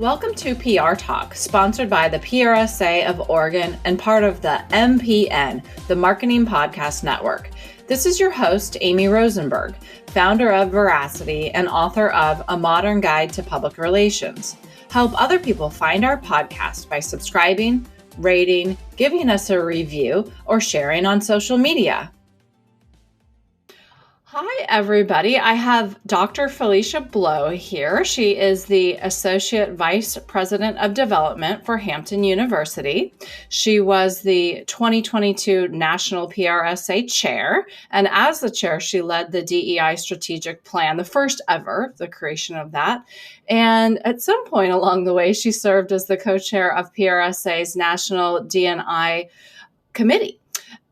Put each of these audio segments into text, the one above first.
Welcome to PR Talk, sponsored by the PRSA of Oregon and part of the MPN, the Marketing Podcast Network. This is your host, Amy Rosenberg, founder of Veracity and author of A Modern Guide to Public Relations. Help other people find our podcast by subscribing, rating, giving us a review, or sharing on social media. Hi, everybody. I have Dr. Felicia Blow here. She is the Associate Vice President of Development for Hampton University. She was the 2022 National PRSA Chair, and as the chair, she led the DEI Strategic Plan, the first ever, the creation of that. And at some point along the way, she served as the co-chair of PRSA's National D&I Committee.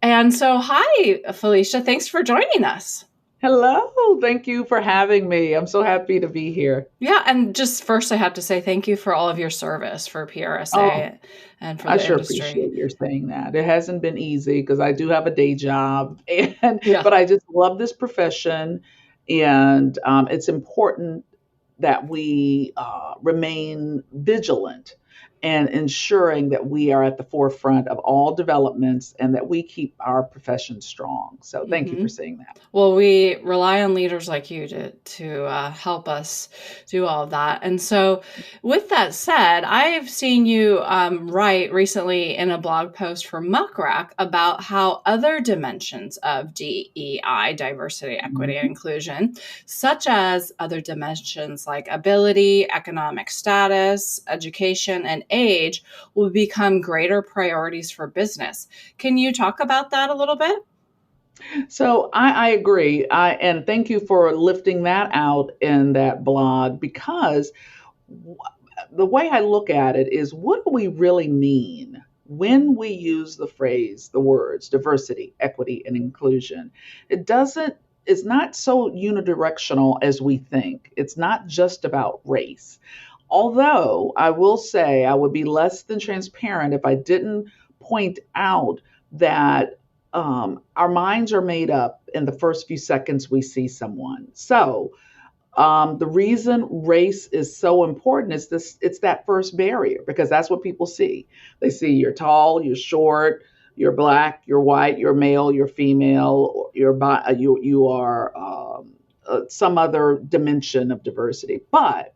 And so, hi, Felicia. Thanks for joining us. Hello. Thank you for having me. I'm so happy to be here. Yeah. And just first, I have to say thank you for all of your service for PRSA and for the industry. I sure appreciate your saying that. It hasn't been easy because I do have a day job, but I just love this profession. And it's important that we remain vigilant and ensuring that we are at the forefront of all developments and that we keep our profession strong. So thank you for saying that. Well, we rely on leaders like you to help us do all of that. And so with that said, I've seen you write recently in a blog post for Muck Rack about how other dimensions of DEI, diversity, equity, and inclusion, such as other dimensions like ability, economic status, education, and age will become greater priorities for business. Can you talk about that a little bit? So I agree. And thank you for lifting that out in that blog, because the way I look at it is, what do we really mean when we use the words diversity, equity, and inclusion? It's not so unidirectional as we think. It's not just about race. Although I will say I would be less than transparent if I didn't point out that our minds are made up in the first few seconds we see someone. So the reason race is so important is it's that first barrier, because that's what people see. They see you're tall, you're short, you're black, you're white, you're male, you're female, you are some other dimension of diversity. But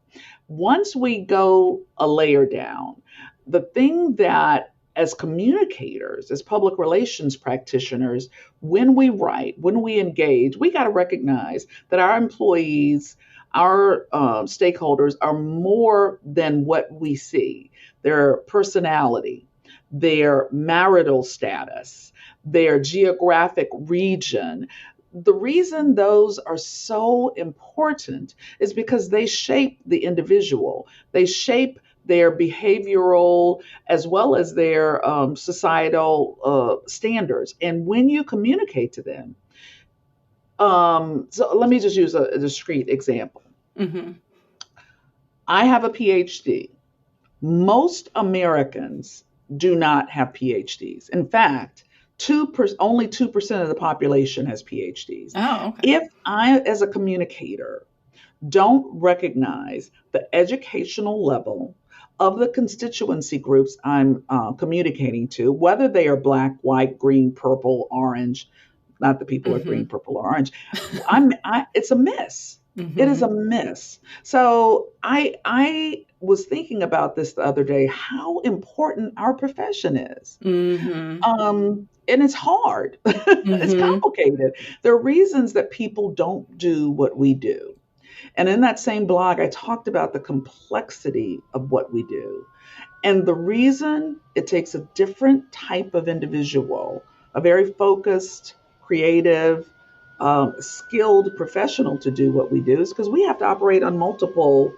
once we go a layer down, the thing that as communicators, as public relations practitioners, when we write, when we engage, we got to recognize that our employees, our stakeholders are more than what we see. Their personality, their marital status, their geographic region. The reason those are so important is because they shape the individual. They shape their behavioral as well as their societal standards. And when you communicate to them, so let me just use a discrete example. Mm-hmm. I have a PhD. Most Americans do not have PhDs. In fact, only 2% of the population has PhDs. Oh, okay. If I, as a communicator, don't recognize the educational level of the constituency groups I'm communicating to, whether they are black, white, green, purple, orange, not the people are green, purple, or orange, it's a miss. Mm-hmm. It is a miss. So I was thinking about this the other day, how important our profession is. Mm-hmm. And it's hard. It's complicated. There are reasons that people don't do what we do. And in that same blog, I talked about the complexity of what we do. And the reason it takes a different type of individual, a very focused, creative, skilled professional to do what we do, is because we have to operate on multiple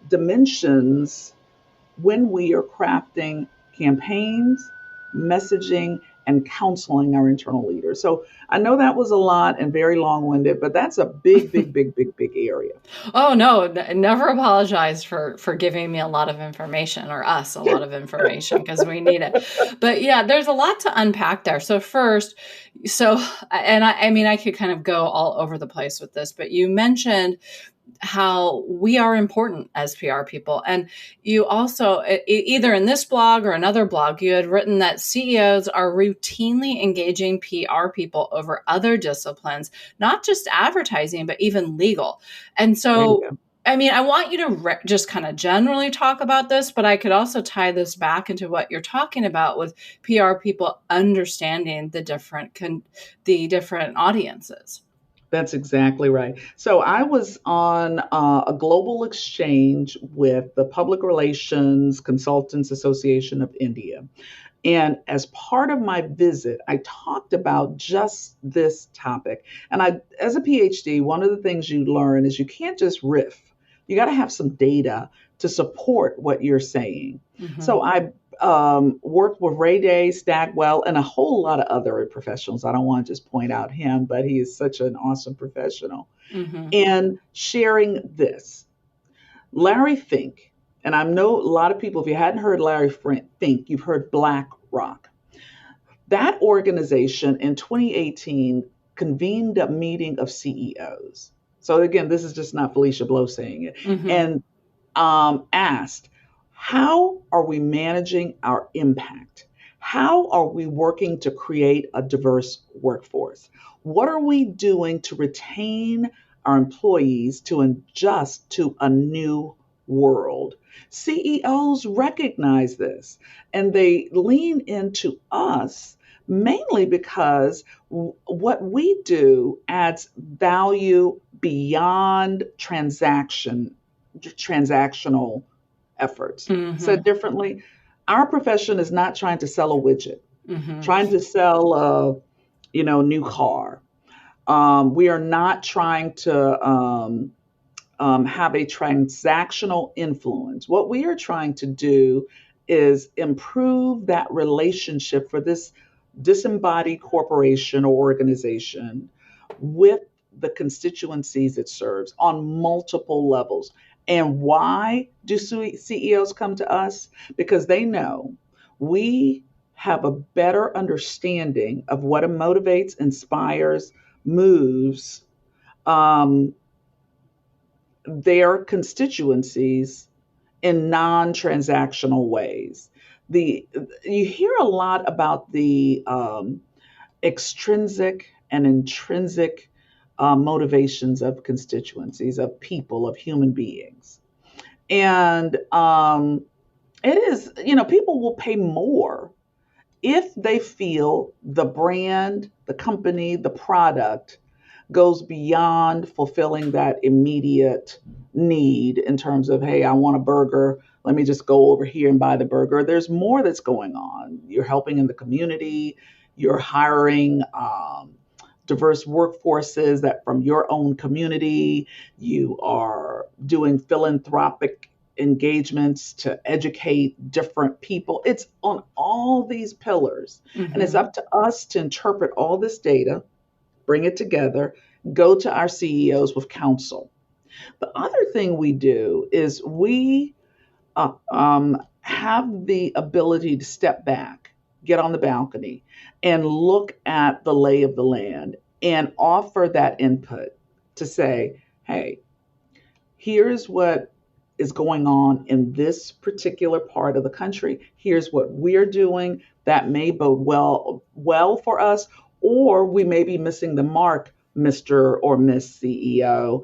dimensions when we are crafting campaigns, messaging, and counseling our internal leaders. So I know that was a lot and very long-winded, but that's a big area. Oh, no, never apologize for giving me a lot of information, or us a lot of information, because we need it. But yeah, there's a lot to unpack there. So first, I mean, I could kind of go all over the place with this, but you mentioned how we are important as PR people. And you also, either in this blog or another blog, you had written that CEOs are routinely engaging PR people over other disciplines, not just advertising, but even legal. And There you so, go. I mean, I want you to just kind of generally talk about this, but I could also tie this back into what you're talking about with PR people understanding the different audiences. That's exactly right. So I was on a global exchange with the Public Relations Consultants Association of India. And as part of my visit, I talked about just this topic. And as a PhD, one of the things you learn is you can't just riff. You got to have some data to support what you're saying. Mm-hmm. So I worked with Ray Day, Stagwell, and a whole lot of other professionals. I don't want to just point out him, but he is such an awesome professional. Mm-hmm. And sharing this, Larry Fink, and I know a lot of people, if you hadn't heard Larry Fink, you've heard BlackRock. That organization in 2018 convened a meeting of CEOs. So again, this is just not Felicia Blow saying it, Mm-hmm. and asked, how are we managing our impact? How are we working to create a diverse workforce? What are we doing to retain our employees to adjust to a new world? CEOs recognize this and they lean into us mainly because what we do adds value beyond transactional efforts. Mm-hmm. Said differently, our profession is not trying to sell a widget, Mm-hmm. trying to sell a new car. We are not trying to have a transactional influence. What we are trying to do is improve that relationship for this disembodied corporation or organization with the constituencies it serves on multiple levels. And why do CEOs come to us? Because they know we have a better understanding of what motivates, inspires, moves um, their constituencies in non-transactional ways. The You hear a lot about the extrinsic and intrinsic motivations of constituencies, of people, of human beings, and it is, people will pay more if they feel the brand, the company, the product goes beyond fulfilling that immediate need in terms of, hey, I want a burger. Let me just go over here and buy the burger. There's more that's going on. You're helping in the community, you're hiring diverse workforces that from your own community, you are doing philanthropic engagements to educate different people. It's on all these pillars. Mm-hmm. And it's up to us to interpret all this data, bring it together, go to our CEOs with counsel. The other thing we do is we have the ability to step back, get on the balcony, and look at the lay of the land and offer that input to say, hey, here's what is going on in this particular part of the country. Here's what we're doing that may bode well for us, or we may be missing the mark, Mr. or Miss CEO,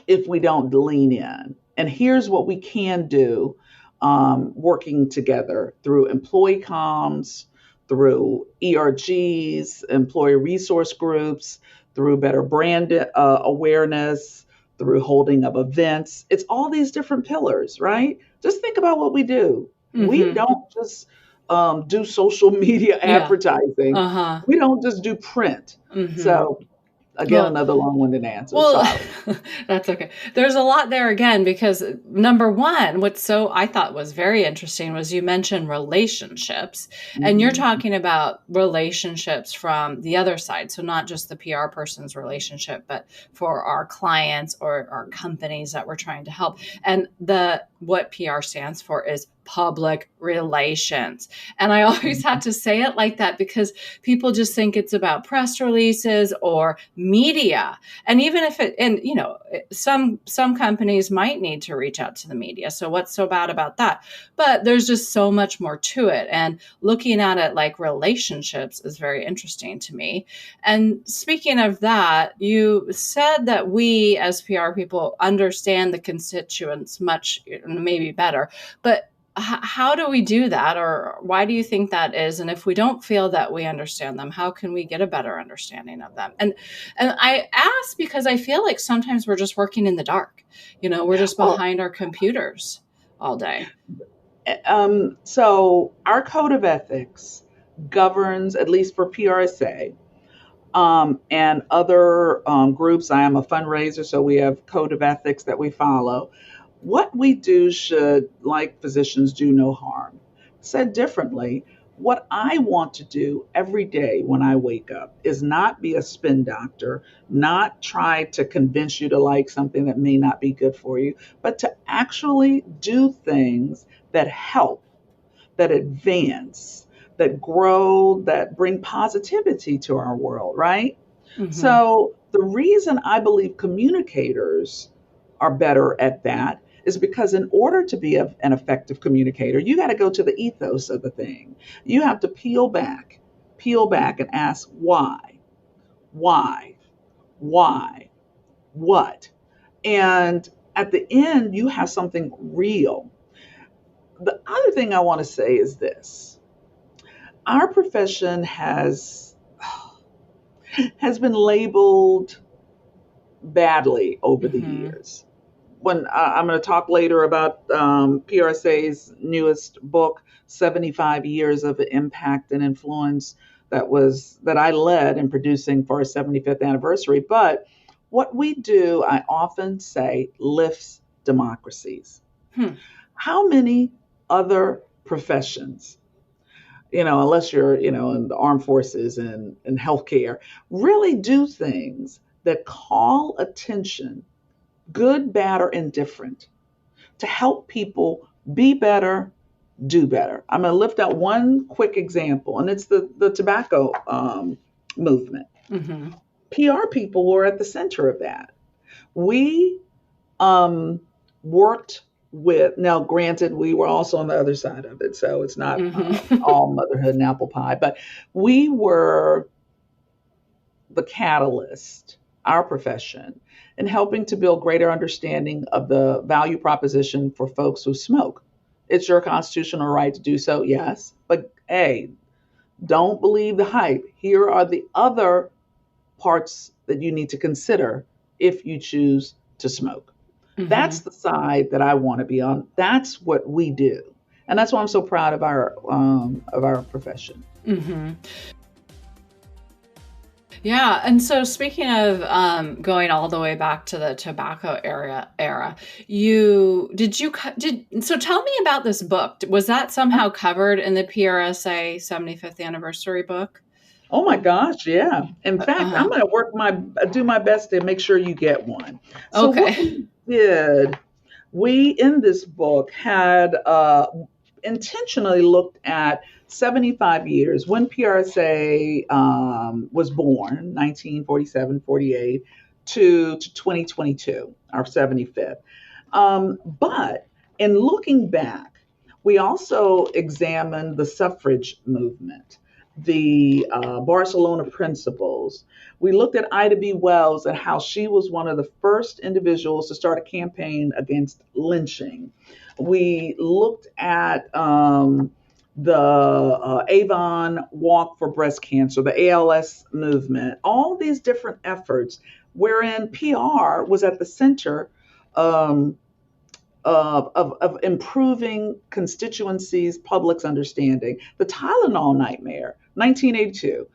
if we don't lean in. And here's what we can do, working together through employee comms, through ERGs, employee resource groups, through better brand awareness, through holding of events. It's all these different pillars, right? Just think about what we do. Mm-hmm. We don't just do social media advertising. Uh-huh. We don't just do print. Mm-hmm. So again, another long-winded answer. Well, sorry. That's okay. There's a lot there again, because number one, I thought was very interesting was you mentioned relationships, and you're talking about relationships from the other side. So not just the PR person's relationship, but for our clients or our companies that we're trying to help. And what PR stands for is public relations. And I always have to say it like that because people just think it's about press releases or media. And even if some companies might need to reach out to the media. So what's so bad about that? But there's just so much more to it. And looking at it like relationships is very interesting to me. And speaking of that, you said that we as PR people understand the constituents much, maybe better, but how do we do that, or why do you think that is? And if we don't feel that we understand them, how can we get a better understanding of them? And I ask because I feel like sometimes we're just working in the dark. We're just behind our computers all day. So our code of ethics governs, at least for PRSA, and other groups. I am a fundraiser, so we have code of ethics that we follow. What we do should, like physicians, do no harm. Said differently, what I want to do every day when I wake up is not be a spin doctor, not try to convince you to like something that may not be good for you, but to actually do things that help, that advance, that grow, that bring positivity to our world, right? Mm-hmm. So the reason I believe communicators are better at that is because in order to be an effective communicator, you got to go to the ethos of the thing. You have to peel back and ask why, what? And at the end, you have something real. The other thing I want to say is this. Our profession has been labeled badly over the years. When I'm going to talk later about PRSA's newest book, 75 Years of Impact and Influence, that I led in producing for our 75th anniversary. But what we do, I often say, lifts democracies. How many other professions, unless you're, in the armed forces and healthcare, really do things that call attention, good, bad, or indifferent, to help people be better, do better? I'm going to lift out one quick example, and it's the tobacco movement. Mm-hmm. PR people were at the center of that. We worked with, now granted, we were also on the other side of it, so it's not all motherhood and apple pie, but we were the catalyst, our profession, in helping to build greater understanding of the value proposition for folks who smoke. It's your constitutional right to do so, yes, but hey, don't believe the hype. Here are the other parts that you need to consider if you choose to smoke. Mm-hmm. That's the side that I want to be on. That's what we do. And that's why I'm so proud of our profession. Mm-hmm. Yeah. And so speaking of going all the way back to the tobacco era, so tell me about this book. Was that somehow covered in the PRSA 75th anniversary book? Oh my gosh, yeah. In fact, I'm going to do my best to make sure you get one. So okay. What we did, we in this book had intentionally looked at 75 years when PRSA was born, 1947, 48, to 2022, our 75th. But in looking back, we also examined the suffrage movement, the Barcelona Principles. We looked at Ida B. Wells and how she was one of the first individuals to start a campaign against lynching. We looked at the Avon Walk for Breast Cancer, the ALS movement, all these different efforts wherein PR was at the center of improving constituencies' public's understanding. The Tylenol nightmare, 1982.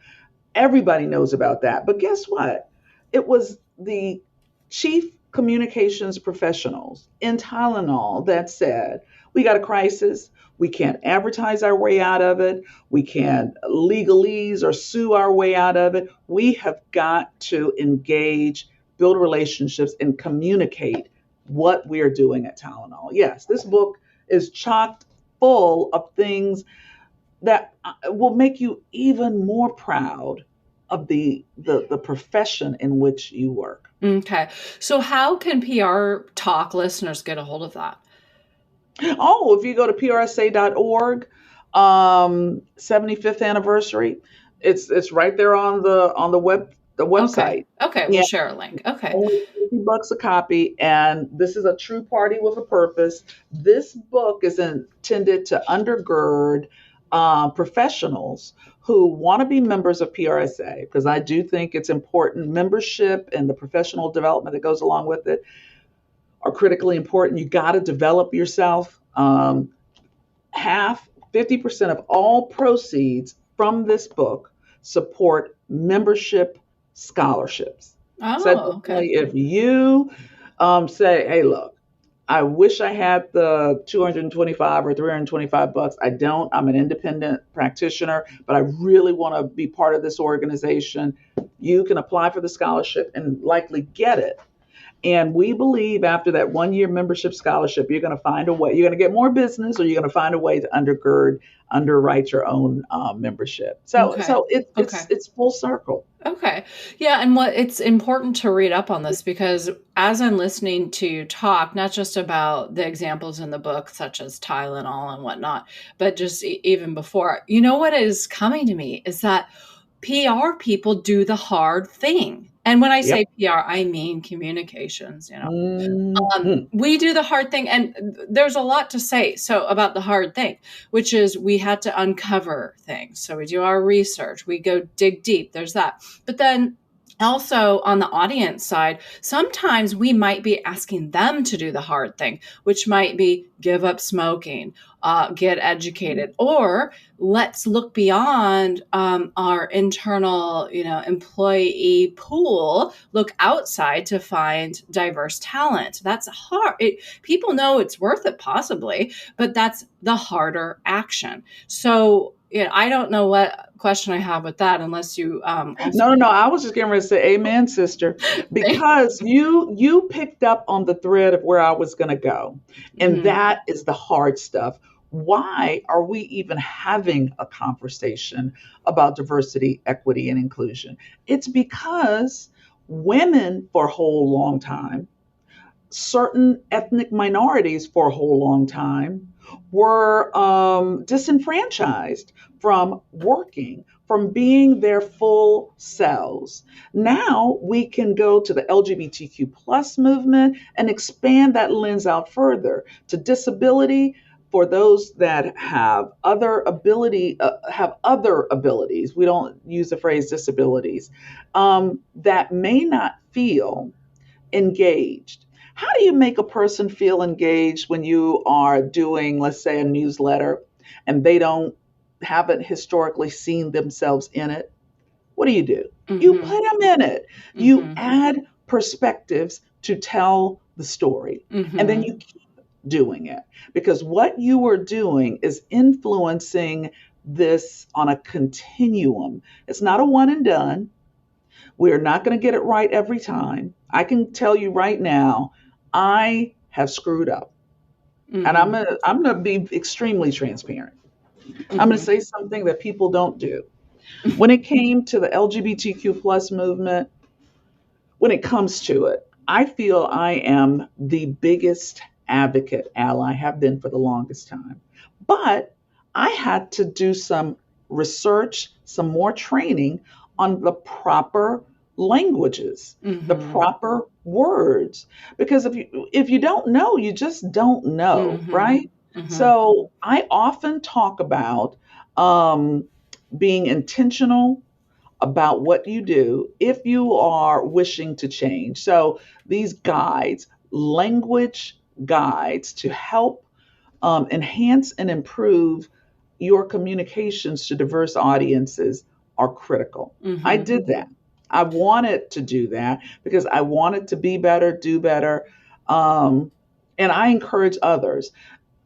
Everybody knows about that. But guess what? It was the chief communications professionals in Tylenol that said, we got a crisis. We can't advertise our way out of it. We can't legalese or sue our way out of it. We have got to engage, build relationships, and communicate what we are doing at Tylenol. Yes, this book is chock full of things that will make you even more proud of the profession in which you work. Okay. So how can PR Talk listeners get a hold of that? Oh, if you go to PRSA.org, 75th anniversary, it's right there on the Okay. website. Okay. We'll Yeah, share a link. Okay. only $50 a copy, and this is a true party with a purpose. This book is intended to undergird professionals who want to be members of PRSA, because I do think it's important. Membership and the professional development that goes along with it are critically important. You got to develop yourself. Half, 50% of all proceeds from this book support membership scholarships. So Oh, okay. if you say, hey, look, I wish I had the 225 or 325 bucks. I don't. I'm an independent practitioner, but I really want to be part of this organization. You can apply for the scholarship and likely get it. And we believe after that 1 year membership scholarship, you're going to find a way. You're going to get more business, or you're going to find a way to underwrite your own membership. So, Okay. so it, Okay. it's full circle. Okay. Yeah. And what it's important to read up on this, because as I'm listening to you talk, not just about the examples in the book, such as Tylenol and whatnot, but just even before, what is coming to me is that PR people do the hard thing. And when I say Yep. PR, I mean communications. Mhm. We do the hard thing, and there's a lot to say about the hard thing, which is we had to uncover things. So we do our research, we go dig deep. There's that. But then also on the audience side, sometimes we might be asking them to do the hard thing, which might be give up smoking, get educated, or let's look beyond our internal, employee pool, look outside to find diverse talent. That's hard. People know it's worth it possibly, but that's the harder action. So I don't know what question I have with that, unless you also. No. I was just getting ready to say amen, sister, because you picked up on the thread of where I was going to go. And Mhm. that is the hard stuff. Why are we even having a conversation about diversity, equity, and inclusion? It's because women for a whole long time, certain ethnic minorities for a whole long time were disenfranchised from working, from being their full selves. Now we can go to the LGBTQ plus movement and expand that lens out further to disability for those that have other abilities. We don't use the phrase disabilities, that may not feel engaged. How do you make a person feel engaged when you are doing, let's say, a newsletter and they haven't historically seen themselves in it? What do? You Mhm. put them in it. You Mhm. add perspectives to tell the story, and then Mhm. you keep doing it, because what you are doing is influencing this on a continuum. It's not a one and done. We're not going to get it right every time. I can tell you right now, I have screwed up. And Mhm. I'm gonna be extremely transparent. I'm gonna Mhm. say something that people don't do. When it came to the LGBTQ plus movement, when it comes to it, I feel I am the biggest advocate ally, have been for the longest time. But I had to do some research, some more training on the proper languages, the Mhm. proper words. Because if you don't know, you just don't know, Mhm. right? Mhm. So I often talk about um, being intentional about what you do if you are wishing to change. So these guides, language guides to help enhance and improve your communications to diverse audiences are critical. I Mhm. did that. I wanted to do that because I wanted to be better, do better. Um, and I encourage others.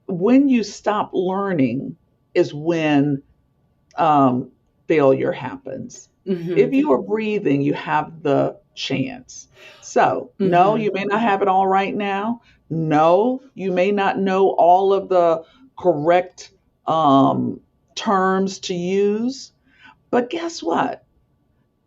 When you stop learning is when um, failure happens. If Mhm. you are breathing, you have the chance. So, no, Mhm. you may not have it all right now. No, you may not know all of the correct um, terms to use. But guess what?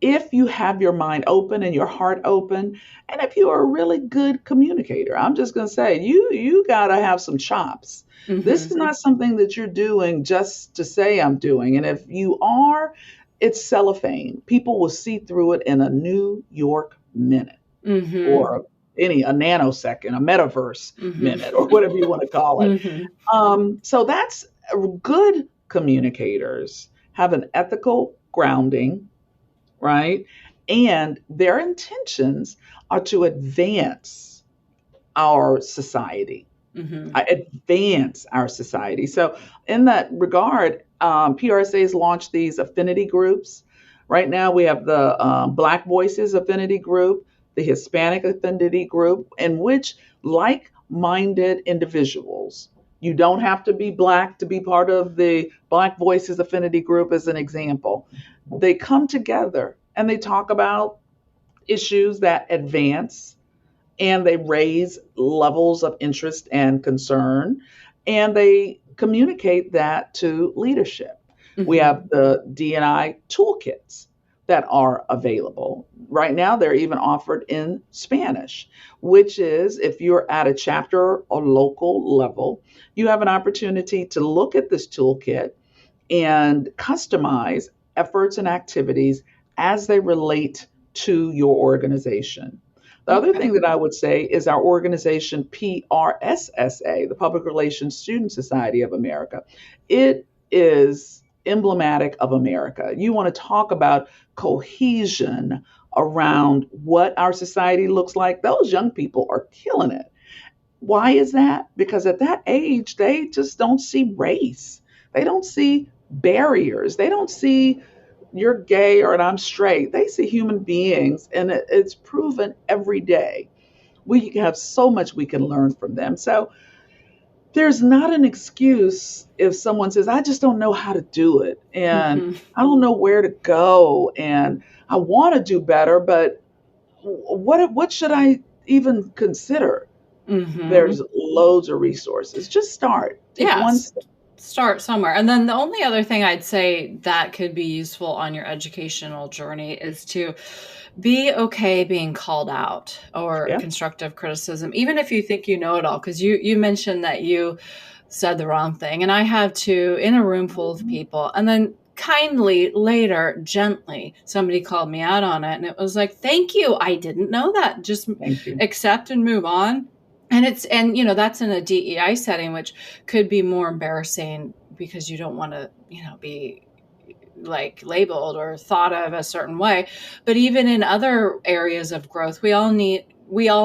If you have your mind open and your heart open, and if you are a really good communicator, I'm just going to say you got to have some chops. This Hmm. is not something that you're doing just to say I'm doing. And if you are, it's cellophane. People will see through it in a New York minute, Hmm. or a nanosecond, a metaverse Hmm. minute, or whatever you want to call it. Hmm. So that's good communicators have an ethical grounding, right? And their intentions are to advance our society, Hmm. advance our society. So, in that regard, PRSA has launched these affinity groups. Right now, we have the Black Voices Affinity Group, the Hispanic Affinity Group, in which like minded individuals, you don't have to be Black to be part of the Black Voices Affinity Group, as an example. They come together and they talk about issues that advance, and they raise levels of interest and concern, and they communicate that to leadership. We Hmm. have the D&I toolkits that are available. Right now, they're even offered in Spanish, which is if you're at a chapter or local level, you have an opportunity to look at this toolkit and customize efforts and activities as they relate to your organization. The other Okay. thing that I would say is our organization, PRSSA, the Public Relations Student Society of America. It is emblematic of America. You want to talk about cohesion around what our society looks like. Those young people are killing it. Why is that? Because at that age, they just don't see race. They don't see barriers. They don't see you're gay or I'm straight. They see human beings, and it's proven every day. We have so much we can learn from them. So there's not an excuse if someone says, I just don't know how to do it, and Hmm. I don't know where to go, and I want to do better, but what should I even consider? Hmm. There's loads of resources. Just start. Take one Yes. step. Start somewhere. And then the only other thing I'd say that could be useful on your educational journey is to be okay being called out or Yeah. constructive criticism, even if you think you know it all. Because you mentioned that you said the wrong thing, and I have too, in a room full of Mhm. people. And then kindly later, gently, somebody called me out on it, and it was like, "Thank you, I didn't know that." Just Thank you. accept and move on. And that's in a DEI setting, which could be more embarrassing because you don't want to, be like labeled or thought of a certain way. But even in other areas of growth, we all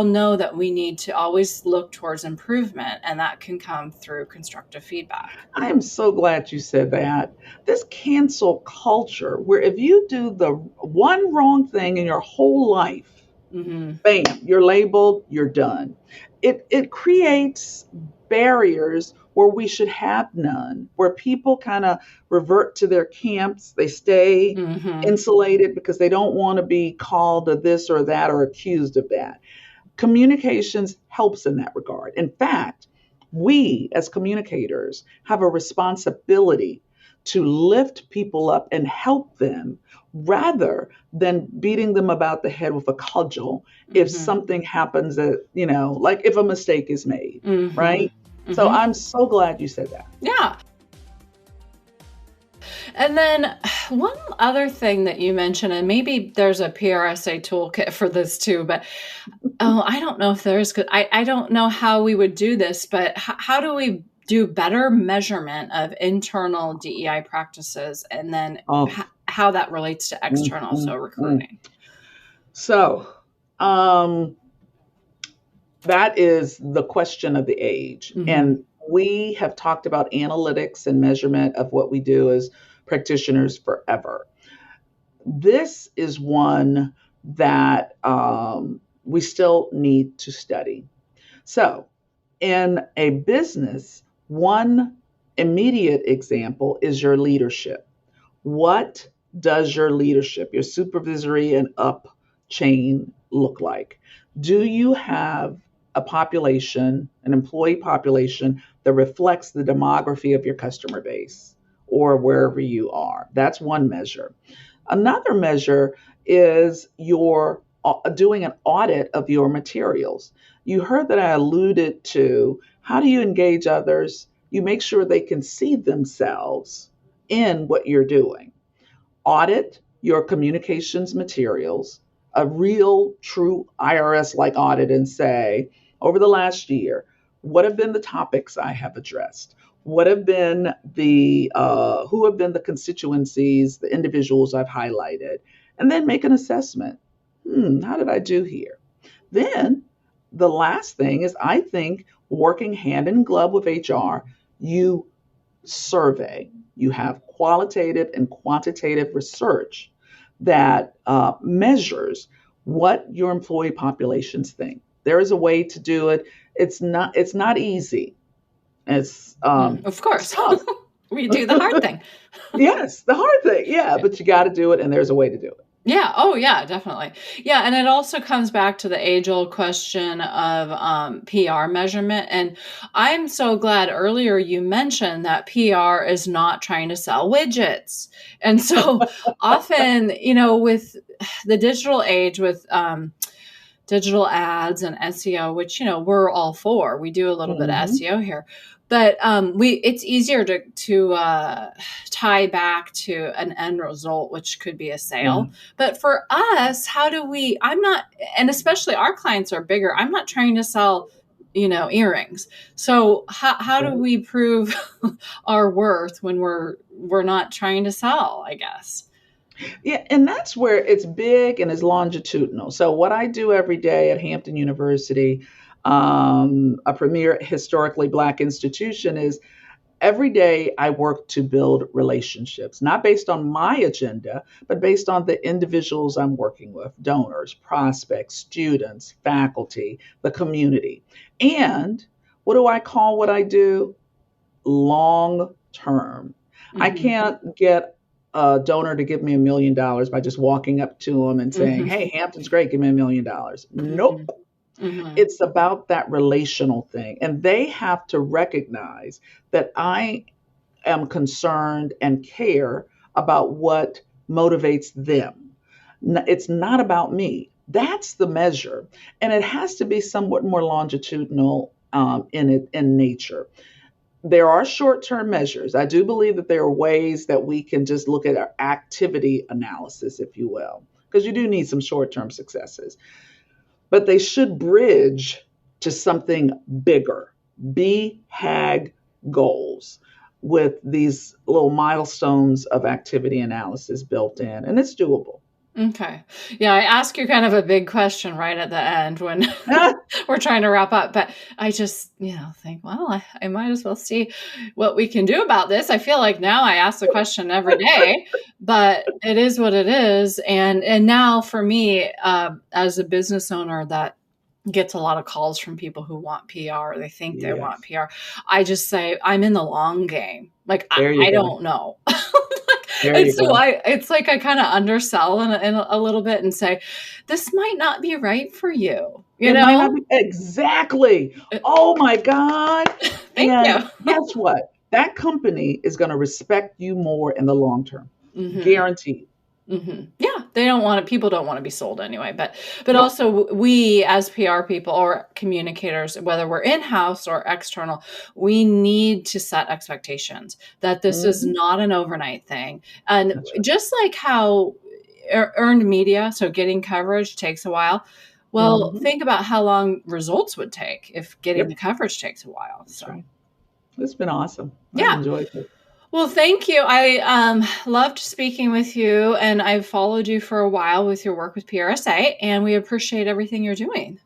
know that we need to always look towards improvement, and that can come through constructive feedback. I am so glad you said that. This cancel culture, where if you do the one wrong thing in your whole life, Hmm. bam, you're labeled, you're done. It creates barriers where we should have none, where people kind of revert to their camps. They stay Hmm. insulated because they don't want to be called a this or that or accused of that. Communications helps in that regard. In fact, we as communicators have a responsibility to lift people up and help them rather than beating them about the head with a cudgel if Hmm. something happens that, like if a mistake is made, Hmm. right? So Hmm. I'm so glad you said that. Yeah. And then one other thing that you mentioned, and maybe there's a PRSA toolkit for this too, but I don't know if there is. 'Cause I don't know how we would do this, but how do we do better measurement of internal DEI practices, and then Oh, how that relates to mm, external, so mm, mm. recruiting? So, um, that is the question of the age. Hmm. And we have talked about analytics and measurement of what we do as practitioners forever. This is one that we still need to study. So, in a business, one immediate example is your leadership. What does your leadership, your supervisory and up chain look like? Do you have a population, an employee population that reflects the demography of your customer base or wherever you are. That's one measure. Another measure is your doing an audit of your materials. You heard that I alluded to how do you engage others? You make sure they can see themselves in what you're doing. Audit your communications materials, a real, true IRS like audit, and say, over the last year, what have been the topics I have addressed? What have been who have been the constituencies, the individuals I've highlighted? And then make an assessment. How did I do here? Then the last thing is, I think, working hand in glove with HR, you survey. You have qualitative and quantitative research that measures what your employee populations think. There is a way to do it. It's not easy. It's of course. tough. We do the hard thing. Yes, the hard thing. Yeah, but you got to do it, and there's a way to do it. Yeah. Oh, yeah, definitely. Yeah. And it also comes back to the age-old question of PR measurement. And I'm so glad earlier you mentioned that PR is not trying to sell widgets. And so often, with the digital age, with digital ads and SEO, which, we're all for. We do a little bit of SEO here. But it's easier to tie back to an end result, which could be a sale. But for us, and especially our clients are bigger. I'm not trying to sell, earrings. So how do we prove our worth when we're not trying to sell, I guess? Yeah, and that's where it's big and it's longitudinal. So what I do every day at Hampton University, a premier historically Black institution, is every day I work to build relationships, not based on my agenda, but based on the individuals I'm working with, donors, prospects, students, faculty, the community. And what do I call what I do? Long term. I can't get a donor to give me $1 million by just walking up to them and saying, hey, Hampton's great, give me $1 million. Nope. It's about that relational thing. And they have to recognize that I am concerned and care about what motivates them. It's not about me. That's the measure. And it has to be somewhat more longitudinal in nature. There are short-term measures. I do believe that there are ways that we can just look at our activity analysis, if you will, because you do need some short-term successes. But they should bridge to something bigger, BHAG goals with these little milestones of activity analysis built in, and it's doable. Okay. Yeah, I ask you kind of a big question right at the end when we're trying to wrap up, but I just, think, well, I might as well see what we can do about this. I feel like now I ask the question every day, but it is what it is. And now for me, as a business owner that gets a lot of calls from people who want PR, they think they want PR. I just say, I'm in the long game. Like, I don't know. It's like I kind of undersell in a little bit and say, this might not be right for you. Might not be, exactly. Oh my God. Thank you. Guess what? That company is going to respect you more in the long term. Guaranteed. Yeah, people don't want to be sold anyway, but also we as PR people or communicators, whether we're in-house or external, we need to set expectations that this is not an overnight thing. And just like how earned media, so getting coverage takes a while. Well, think about how long results would take if getting the coverage takes a while. So right. It's been awesome. Yeah. I enjoyed it. Well, thank you. I loved speaking with you, and I've followed you for a while with your work with PRSA, and we appreciate everything you're doing.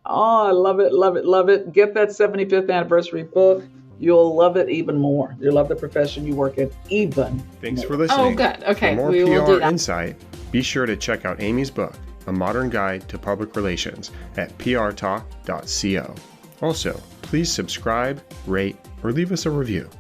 Oh, I love it, love it, love it. Get that 75th anniversary book. You'll love it even more. You'll love the profession you work in even Thanks more. for listening. Oh, good. Okay, For more we will PR do that. insight, be sure to check out Amy's book, A Modern Guide to Public Relations, at prtalk.co. Also, please subscribe, rate, or leave us a review.